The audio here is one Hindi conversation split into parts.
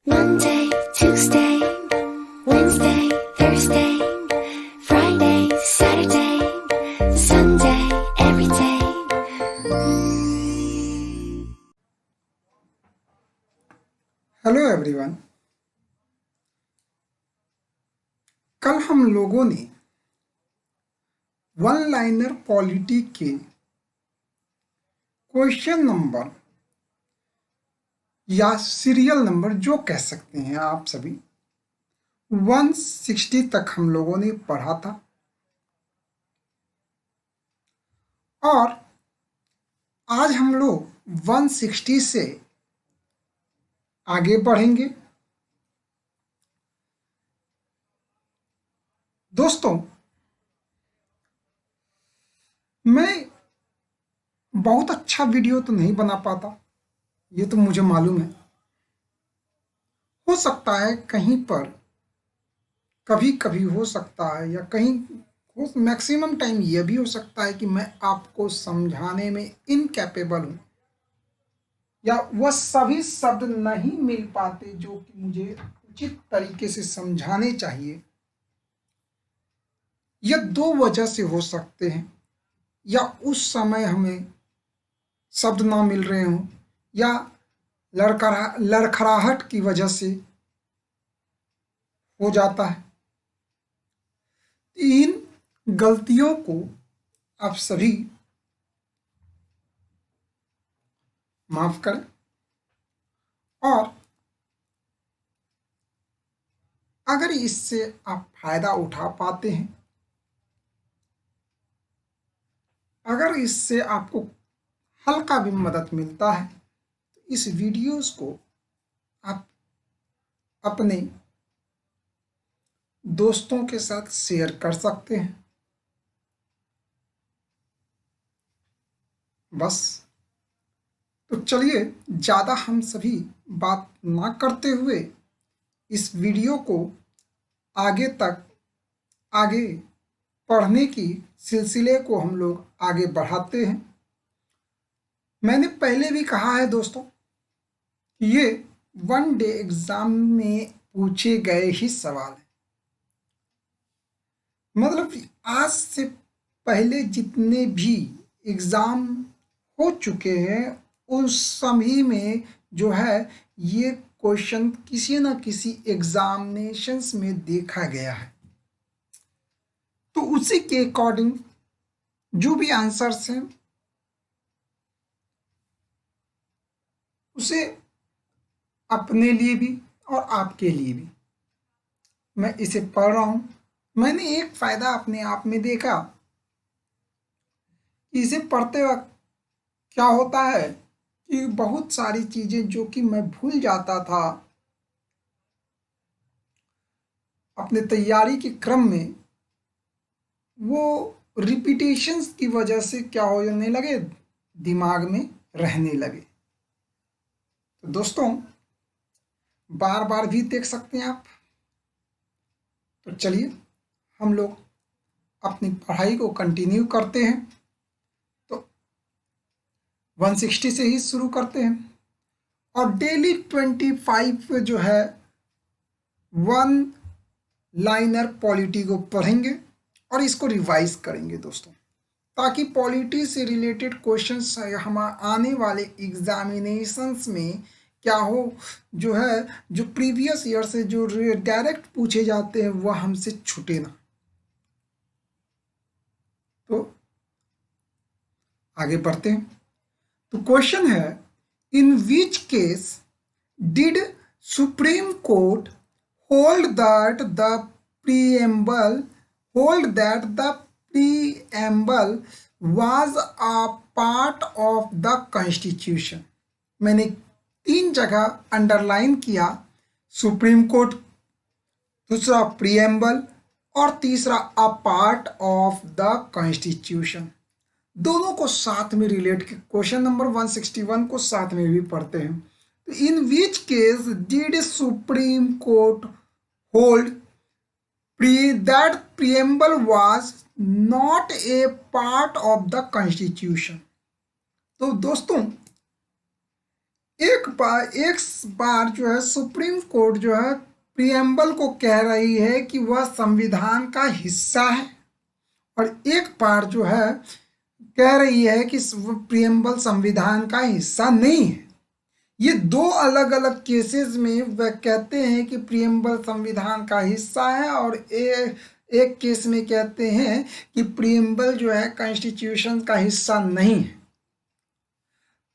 Monday, Tuesday, Wednesday, Thursday, Friday, Saturday, Sunday, every day. Hello everyone. कल हम लोगों ने वन लाइनर पॉलिटी के क्वेश्चन नंबर या सीरियल नंबर जो कह सकते हैं आप सभी 160 तक हम लोगों ने पढ़ा था और आज हम लोग 160 से आगे बढ़ेंगे। दोस्तों, मैं बहुत अच्छा वीडियो तो नहीं बना पाता, ये तो मुझे मालूम है। हो सकता है कहीं पर कभी कभी हो सकता है या कहीं हो मैक्सिमम टाइम ये भी हो सकता है कि मैं आपको समझाने में इनकैपेबल हूँ या वह सभी शब्द नहीं मिल पाते जो कि मुझे उचित तरीके से समझाने चाहिए। यह दो वजह से हो सकते हैं, या उस समय हमें शब्द ना मिल रहे हों या लड़खड़ाहट की वजह से हो जाता है। इन गलतियों को आप सभी माफ करें और अगर इससे आप फायदा उठा पाते हैं, अगर इससे आपको हल्का भी मदद मिलता है, तो इस वीडियोस को आप अपने दोस्तों के साथ शेयर कर सकते हैं। बस, तो चलिए ज़्यादा हम सभी बात ना करते हुए इस वीडियो को आगे पढ़ने की सिलसिले को हम लोग आगे बढ़ाते हैं। मैंने पहले भी कहा है दोस्तों कि ये वन डे एग्जाम में पूछे गए ही सवाल हैं। मतलब कि आज से पहले जितने भी एग्जाम हो चुके हैं उन सभी में जो है ये क्वेश्चन किसी न किसी एग्जामिनेशंस में देखा गया है। तो उसी के अकॉर्डिंग जो भी आंसर्स हैं उसे अपने लिए भी और आपके लिए भी मैं इसे पढ़ रहा हूँ। मैंने एक फ़ायदा अपने आप में देखा कि इसे पढ़ते वक्त क्या होता है कि बहुत सारी चीज़ें जो कि मैं भूल जाता था अपने तैयारी के क्रम में, वो रिपीटेशंस की वजह से क्या होने लगे, दिमाग में रहने लगे। तो दोस्तों, बार बार भी देख सकते हैं आप। तो चलिए हम लोग अपनी पढ़ाई को कंटिन्यू करते हैं। तो 160 से ही शुरू करते हैं और डेली 25 जो है वन लाइनर पॉलिटी को पढ़ेंगे और इसको रिवाइज करेंगे दोस्तों, ताकि पॉलिटी से रिलेटेड क्वेश्चंस हम आने वाले एग्जामिनेशंस में क्या हो, जो है जो प्रीवियस ईयर से जो डायरेक्ट पूछे जाते हैं वह हमसे छूटे ना। तो आगे बढ़ते हैं। तो क्वेश्चन है, in which case did Supreme Court hold that the preamble was a part of the constitution। मैंने 3 जगह अंडरलाइन किया, सुप्रीम कोर्ट, दूसरा प्रीएम्बल और तीसरा a part of the constitution. दोनों को साथ में रिलेट के क्वेश्चन नंबर 161 को साथ में भी पढ़ते हैं। तो in which case did Supreme Court hold that preamble was not a part of the constitution। तो दोस्तों, एक बार जो है सुप्रीम कोर्ट जो है प्रियम्बल को कह रही है कि वह संविधान का हिस्सा है, और एक बार जो है कह रही है कि प्रियम्बल संविधान का हिस्सा नहीं है। ये दो अलग अलग केसेस में वह कहते हैं कि प्रियम्बल संविधान का हिस्सा है, और एक केस में कहते हैं कि प्रियम्बल जो है कॉन्स्टिट्यूशन का हिस्सा नहीं है।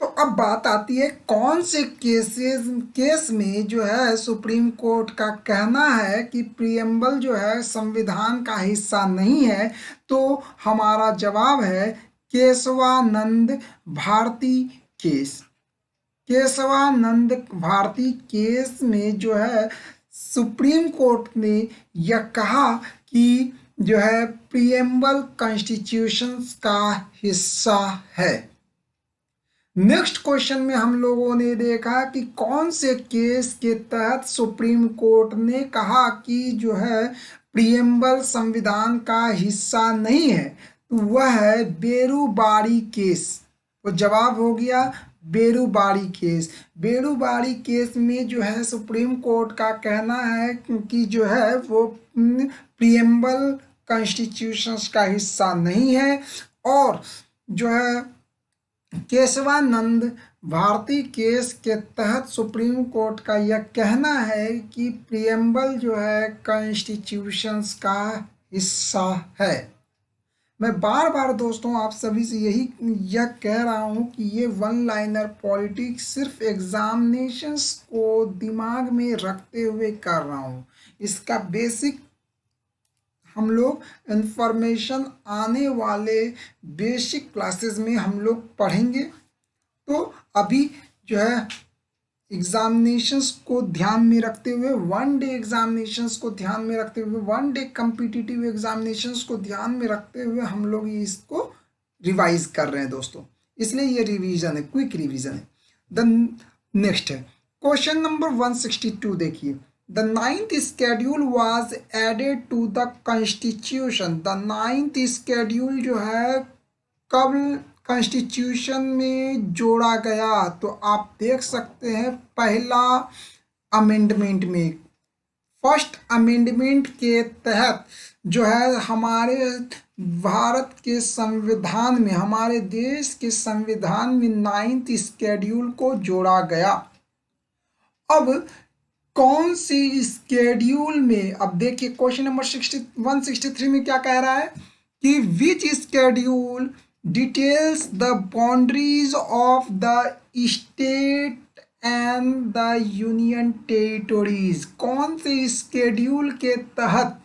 तो अब बात आती है कौन से केस में जो है सुप्रीम कोर्ट का कहना है कि प्रियम्बल जो है संविधान का हिस्सा नहीं है। तो हमारा जवाब है केशवानंद भारती केस। केशवानंद भारती केस में जो है सुप्रीम कोर्ट ने यह कहा कि जो है प्रियम्बल कॉन्स्टिट्यूशन का हिस्सा है। नेक्स्ट क्वेश्चन में हम लोगों ने देखा कि कौन से केस के तहत सुप्रीम कोर्ट ने कहा कि जो है प्रियम्बल संविधान का हिस्सा नहीं है। तो वह है बेरुबारी केस। तो जवाब हो गया बेरुबारी केस। बेरुबारी केस में जो है सुप्रीम कोर्ट का कहना है कि जो है वो प्रियम्बल कॉन्स्टिट्यूशन का हिस्सा नहीं है। और जो है केशवानंद भारती केस के तहत सुप्रीम कोर्ट का यह कहना है कि प्रियम्बल जो है कॉन्स्टिट्यूशंस का हिस्सा है। मैं बार बार दोस्तों आप सभी से यह कह रहा हूँ कि ये वन लाइनर पॉलिटिक्स सिर्फ एग्जामिनेशंस को दिमाग में रखते हुए कर रहा हूँ। इसका बेसिक हम लोग इंफॉर्मेशन आने वाले बेसिक क्लासेस में हम लोग पढ़ेंगे। तो अभी जो है एग्जामिनेशंस को ध्यान में रखते हुए, वन डे एग्जामिनेशंस को ध्यान में रखते हुए, वन डे कम्पिटिटिव एग्जामिनेशंस को ध्यान में रखते हुए हम लोग इसको रिवाइज कर रहे हैं दोस्तों। इसलिए ये रिवीजन है, क्विक रिवीजन है। द नेक्स्ट है क्वेश्चन नंबर 162। देखिए, The ninth schedule was added to the constitution। The ninth schedule जो है कब कॉन्स्टिट्यूशन में जोड़ा गया? तो आप देख सकते हैं पहला अमेंडमेंट में, फर्स्ट अमेंडमेंट के तहत जो है हमारे भारत के संविधान में, हमारे देश के संविधान में नाइन्थ स्केड्यूल को जोड़ा गया। अब कौन सी स्केड्यूल में, अब देखिए क्वेश्चन नंबर 163 में क्या कह रहा है कि which schedule details the boundaries of the state and the union territories. कौन से स्केड्यूल के तहत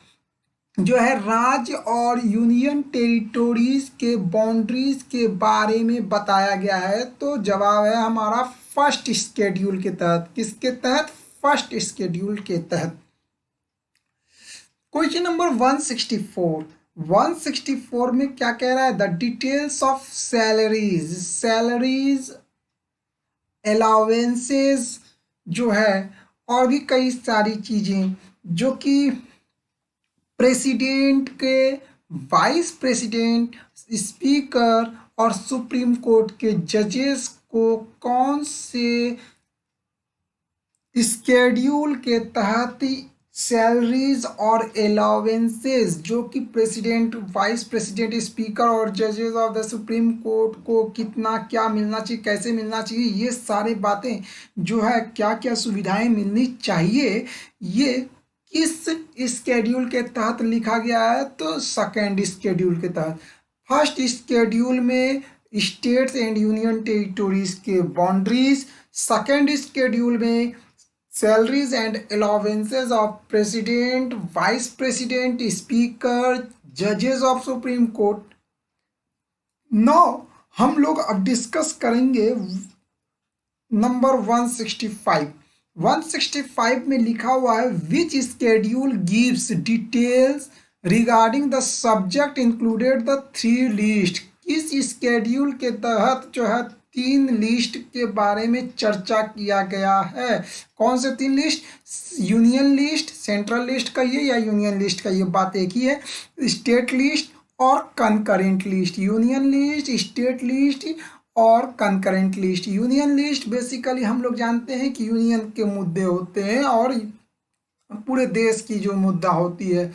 जो है राज्य और यूनियन टेरिटोरीज के बाउंड्रीज के बारे में बताया गया है? तो जवाब है हमारा फर्स्ट स्केड्यूल के तहत। किसके तहत? फर्स्ट स्केड्यूल के तहत। क्वेश्चन नंबर 164 में क्या कह रहा है? The details of salaries allowances जो है और भी कई सारी चीजें जो कि प्रेसिडेंट के, वाइस प्रेसिडेंट, स्पीकर और सुप्रीम कोर्ट के जजेस को कौन से स्केड्यूल के तहत सैलरीज और अलाउंसेस जो कि प्रेसिडेंट, वाइस प्रेसिडेंट, स्पीकर और जजेस ऑफ द सुप्रीम कोर्ट को कितना क्या मिलना चाहिए, कैसे मिलना चाहिए, ये सारी बातें जो है क्या क्या सुविधाएं मिलनी चाहिए, ये किस स्केड्यूल के तहत लिखा गया है? तो सेकेंड स्केड्यूल के तहत। फर्स्ट स्केड्यूल में स्टेट्स एंड यूनियन टेरिटोरीज के बाउंड्रीज, सेकेंड स्केड्यूल में salaries and allowances of president, vice president, speaker, जजेस ऑफ सुप्रीम कोर्ट। नाउ हम लोग अब डिस्कस करेंगे नंबर 165। 165 में लिखा हुआ है which schedule gives details regarding the subject included the 3 list. किस स्केड्यूल के तहत जो है 3 लिस्ट के बारे में चर्चा किया गया है? कौन से 3 list? Union list, central list कहिए या यूनियन लिस्ट कहिए, बात एक ही है। स्टेट लिस्ट और concurrent list. Union list, state list और concurrent list. Union list basically हम लोग जानते हैं कि यूनियन के मुद्दे होते हैं और पूरे देश की जो मुद्दा होती है।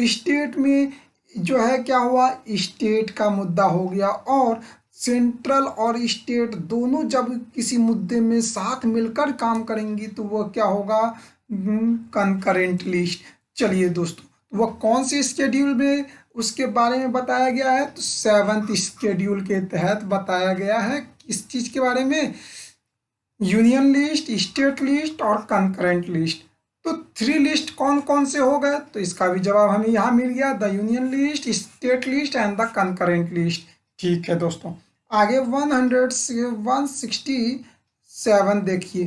स्टेट में जो है क्या हुआ, स्टेट का मुद्दा हो गया, और सेंट्रल और स्टेट दोनों जब किसी मुद्दे में साथ मिलकर काम करेंगी तो वह क्या होगा, कंकरेंट लिस्ट। चलिए दोस्तों, वह कौन से शेड्यूल में उसके बारे में बताया गया है, तो 7th शेड्यूल के तहत बताया गया है। किस चीज के बारे में, यूनियन लिस्ट, स्टेट लिस्ट और कंकरेंट लिस्ट। तो 3 लिस्ट कौन कौन से हो गए, तो इसका भी जवाब हमें यहाँ मिल गया, the union list, state list and the concurrent list. ठीक है दोस्तों, आगे 167 देखिए।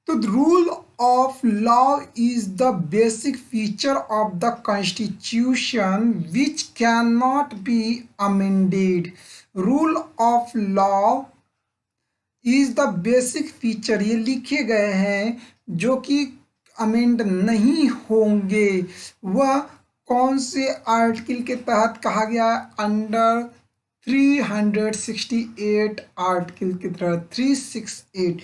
तो rule of law is the basic feature of the constitution which cannot be amended. Rule of law is the basic feature, ये लिखे गए हैं जो कि अमेंड नहीं होंगे। वह कौन से आर्टिकल के तहत कहा गया, अंडर 368 आर्टिकल के तहत 368।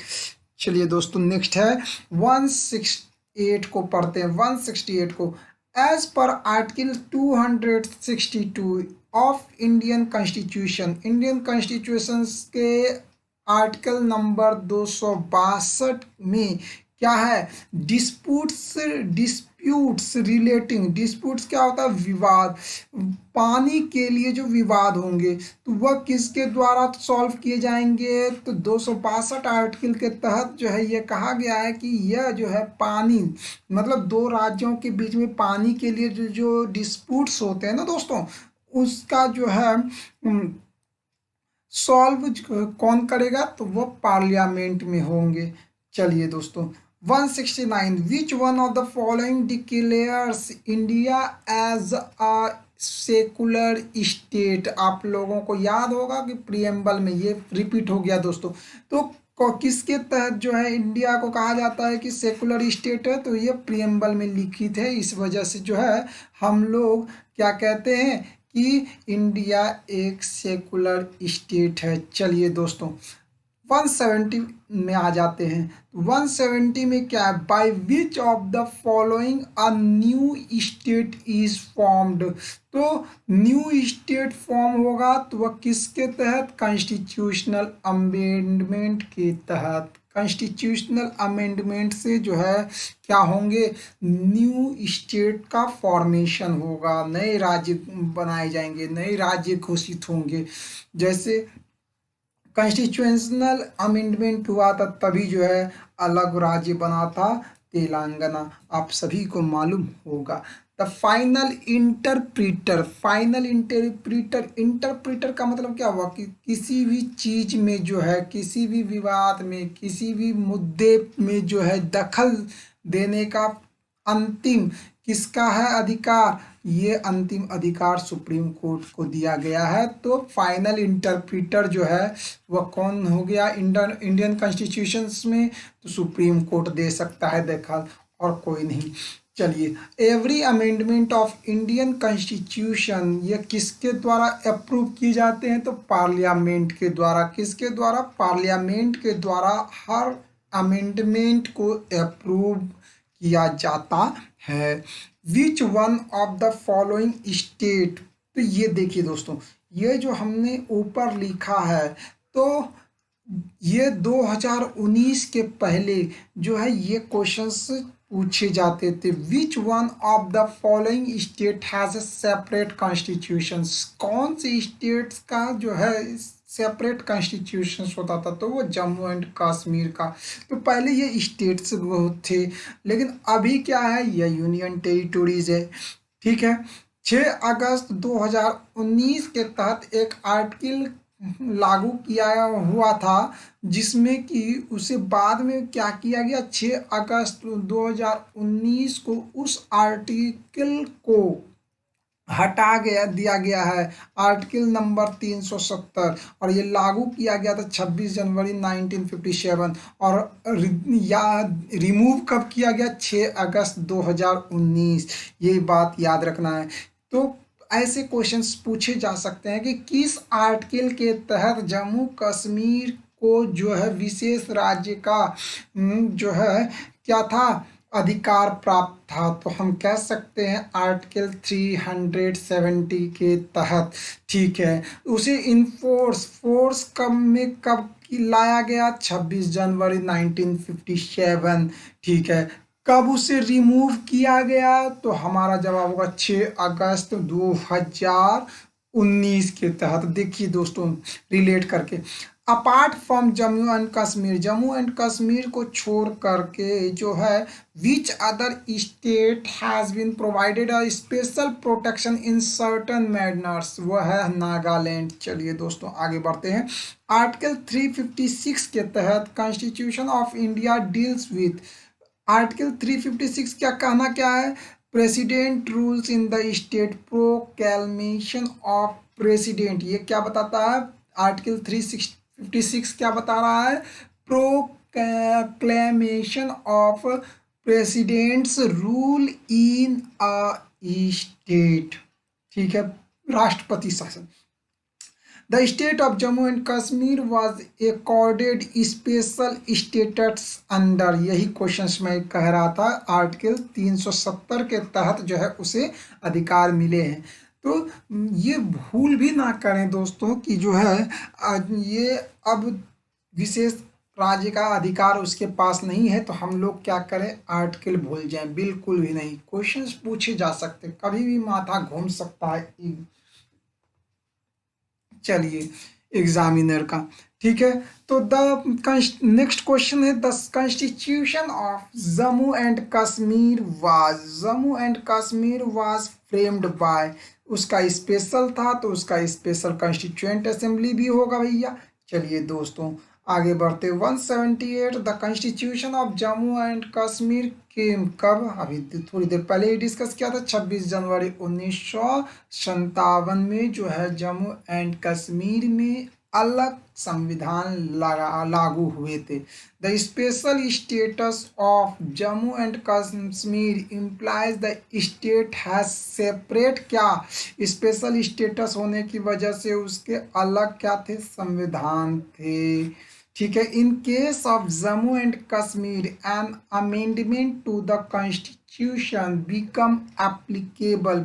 चलिए दोस्तों, नेक्स्ट है 168 को पढ़ते हैं। 168 को, एज पर article 262 of Indian constitution, Indian constitution के आर्टिकल नंबर 262 में क्या है, डिस्प्यूट्स रिलेटिंग, डिस्प्यूट्स क्या होता है, विवाद, पानी के लिए जो विवाद होंगे तो वह किसके द्वारा सॉल्व किए जाएंगे, तो 262 आर्टिकल के तहत जो है ये कहा गया है कि यह जो है पानी, मतलब दो राज्यों के बीच में पानी के लिए जो डिस्प्यूट्स होते हैं ना दोस्तों, उसका जो है सॉल्व कौन करेगा, तो वो पार्लियामेंट में होंगे। चलिए दोस्तों, 169, which one of the following declares India as a secular state. आप लोगों को याद होगा कि प्रीएम्बल में ये रिपीट हो गया दोस्तों। तो किसके तहत जो है इंडिया को कहा जाता है कि सेकुलर स्टेट है, तो ये प्रीएम्बल में लिखित है। इस वजह से जो है हम लोग क्या कहते हैं कि इंडिया एक सेकुलर स्टेट है। चलिए दोस्तों, 170 में आ जाते हैं। 170 में क्या है, by which of the following a new state is formed. तो न्यू स्टेट फॉर्म होगा तो वह किसके तहत, कॉन्स्टिट्यूशनल अमेंडमेंट के तहत। कॉन्स्टिट्यूशनल अमेंडमेंट से जो है क्या होंगे, न्यू स्टेट का फॉर्मेशन होगा, नए राज्य बनाए जाएंगे, नए राज्य घोषित होंगे। जैसे कॉन्स्टिट्यूशनल अमेंडमेंट हुआ था तभी जो है अलग राज्य बना था तेलंगाना, आप सभी को मालूम होगा। The final interpreter, final interpreter, interpreter का मतलब क्या हुआ कि किसी भी चीज में जो है, किसी भी विवाद में, किसी भी मुद्दे में जो है दखल देने का अंतिम किसका है अधिकार, ये अंतिम अधिकार सुप्रीम कोर्ट को दिया गया है। तो फाइनल इंटरप्रीटर जो है वह कौन हो गया, इंडियन कॉन्स्टिट्यूशन में, तो सुप्रीम कोर्ट दे सकता है दखल और कोई नहीं। चलिए, every amendment of Indian constitution ये किसके द्वारा अप्रूव किए जाते हैं, तो पार्लियामेंट के द्वारा। किसके द्वारा, पार्लियामेंट के द्वारा हर अमेंडमेंट को अप्रूव किया जाता है। विच one of the following state, तो ये देखिए दोस्तों, ये जो हमने ऊपर लिखा है तो ये 2019 के पहले जो है ये क्वेश्चंस पूछे जाते थे। विच one of the following state has a separate constitution, कौन से स्टेट्स का जो है सेपरेट कॉन्स्टिट्यूशन होता था, तो वो जम्मू एंड कश्मीर का। तो पहले ये स्टेट्स बहुत थे, लेकिन अभी क्या है, ये यूनियन टेरिटोरीज है। ठीक है, 6 अगस्त 2019 के तहत एक आर्टिकल लागू किया हुआ था जिसमें कि उसे बाद में क्या किया गया, 6 अगस्त 2019 को उस आर्टिकल को हटा दिया गया है, आर्टिकल नंबर 370, और ये लागू किया गया था 26 जनवरी 1957, और रिमूव कब किया गया, 6 अगस्त 2019। ये बात याद रखना है। तो ऐसे क्वेश्चंस पूछे जा सकते हैं कि किस आर्टिकल के तहत जम्मू कश्मीर को जो है विशेष राज्य का जो है क्या था, अधिकार प्राप्त था। तो हम कह सकते हैं आर्टिकल 370 के तहत। ठीक है, उसे फोर्स कब लाया गया, 26 जनवरी 1957। ठीक है, कब उसे रिमूव किया गया, तो हमारा जवाब होगा 6 अगस्त 2019 के तहत। देखिए दोस्तों, रिलेट करके, apart from Jammu and Kashmir को छोड़ करके जो है which other state has been provided a special protection in certain manners, वह है नागालैंड। चलिए दोस्तों आगे बढ़ते हैं। आर्टिकल 356 के तहत constitution of India deals with, article 356 क्या कहना क्या है, president rules in the state, proclamation of president, ये क्या बताता है, आर्टिकल 356 क्या बता रहा है, proclamation of presidents rule in a state. ठीक है, राष्ट्रपति शासन। The state of Jammu and Kashmir was accorded special status under, यही क्वेश्चंस मैं कह रहा था, आर्टिकल 370 के तहत जो है उसे अधिकार मिले हैं। तो ये भूल भी ना करें दोस्तों कि जो है ये अब विशेष राज्य का अधिकार उसके पास नहीं है, तो हम लोग क्या करें, आर्टिकल भूल जाएं, बिल्कुल भी नहीं। क्वेश्चंस पूछे जा सकते, कभी भी माथा घूम सकता है चलिए एग्जामिनर का। ठीक है, तो द नेक्स्ट क्वेश्चन है, the constitution of Jammu and Kashmir was framed bye, उसका स्पेशल था तो उसका स्पेशल कॉन्स्टिट्यूएंट असेंबली भी होगा भैया। चलिए दोस्तों आगे बढ़ते, 178 the constitution of Jammu and Kashmir के कब, अभी थोड़ी देर पहले ही डिस्कस किया था, 26 जनवरी 1957 में जो है जम्मू एंड कश्मीर में अलग संविधान लागू हुए थे। The special status of Jammu and Kashmir implies the state has separate, क्या स्पेशल स्टेटस होने की वजह से उसके अलग क्या थे, संविधान थे। ठीक है, in case of Jammu and Kashmir an amendment to the constitution become applicable,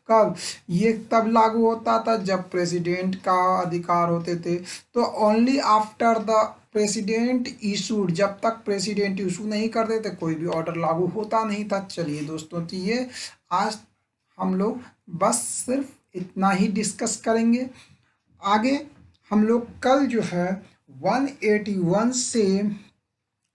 कब, ये तब लागू होता था जब प्रेसिडेंट का अधिकार होते थे। तो only after the president issued, जब तक प्रेसिडेंट इशू नहीं कर देते कोई भी ऑर्डर लागू होता नहीं था। चलिए दोस्तों, तो ये आज हम लोग बस सिर्फ इतना ही डिस्कस करेंगे। आगे हम लोग कल जो है 181 से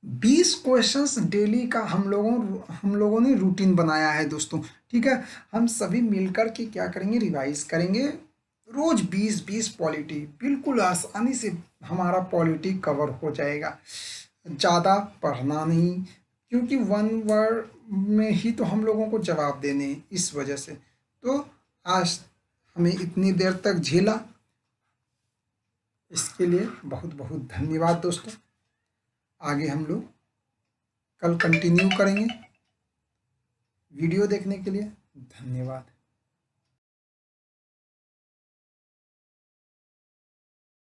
20 क्वेश्चंस डेली का हम लोगों ने रूटीन बनाया है दोस्तों। ठीक है, हम सभी मिलकर के क्या करेंगे, रिवाइज करेंगे, रोज 20 पॉलिटी, बिल्कुल आसानी से हमारा पॉलिटी कवर हो जाएगा। ज़्यादा पढ़ना नहीं, क्योंकि 1 वर्ड में ही तो हम लोगों को जवाब देने हैं, इस वजह से। तो आज हमें इतनी देर तक झेला, इसके लिए बहुत बहुत धन्यवाद दोस्तों। आगे हम लोग कल कंटिन्यू करेंगे। वीडियो देखने के लिए धन्यवाद।